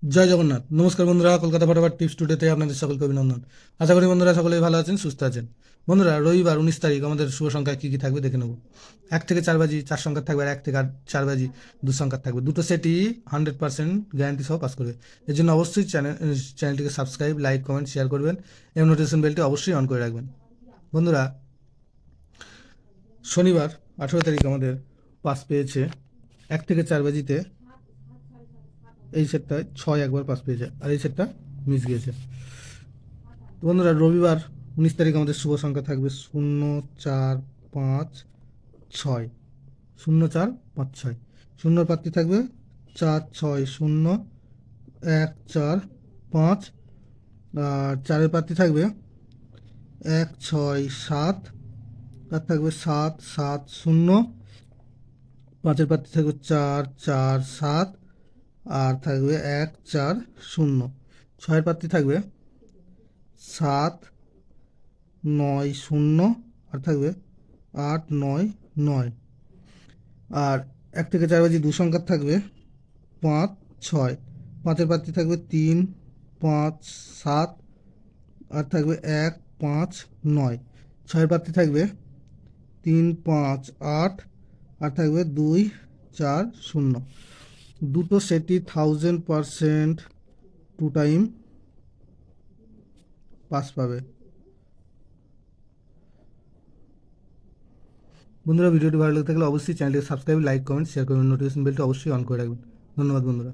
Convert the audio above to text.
জয় জগন্নাথ। নমস্কার বন্ধুরা, কলকাতা ফটাফট টিপস টুডেতে আপনাদের সকলকে অভিনন্দন। আশা করি বন্ধুরা সকলেই ভালো আছেন, সুস্থ আছেন। বন্ধুরা, রবিবার 19 তারিখ আমাদের শুভ সংখ্যা কী কী থাকবে দেখে নেব। 1 থেকে 4 বাজি 4 সংখ্যার থাকবে, আর 1 থেকে 4 বাজি 2 সংখ্যার থাকবে। দুটো সেটই 100% গ্যারান্টি সহ পাস করবে। এর জন্য অবশ্যই চ্যানেলটিকে সাবস্ক্রাইব, লাইক, কমেন্ট, শেয়ার করবেন এবং নোটিফিকেশন বেলটি অবশ্যই অন করে রাখবেন। বন্ধুরা, শনিবার 18 তারিখ আমাদের পাস পেয়েছে 1 থেকে 4 বাজিতে। এই সেটটায় 6 একবার পাস পেয়েছে, আর এই সেটটা মিস গিয়েছে। তো বন্ধুরা, রবিবার 19 তারিখ আমাদের শুভ সংখ্যা থাকবে 0, 4, 5, 6। 0, 4, 5, 6। শূন্যর প্রার্থী থাকবে 4, 6, 0, 1, 4, 5। আর চারের প্রার্থী থাকবে 1, 6, 7। আর থাকবে 7, 7, 0। পাঁচের প্রার্থী থাকবে 4, 4, 7। আর থাকবে 1, 4, 0। ছয়ের প্রার্থী থাকবে 7, 9, 0। আর থাকবে 8, 9, 9। আর 1 থেকে 4 বাজি 2 সংখ্যার থাকবে 5, 6। পাঁচের প্রার্থী থাকবে 3, 5, 7। আর থাকবে 1, 5, 9। ছয়ের প্রার্থী থাকবে 3, 5, 8। আর থাকবে 2, 4, 0। দুটো সেটই 1000% 2 টাইম পাস পাবে। বন্ধুরা, ভিডিওটি ভালো লেগে থাকলে অবশ্যই চ্যানেলটি সাবস্ক্রাইব, লাইক, কমেন্ট, শেয়ার করবেন। নোটিফিকেশন বেলটি অবশ্যই অন করে রাখবেন। ধন্যবাদ বন্ধুরা।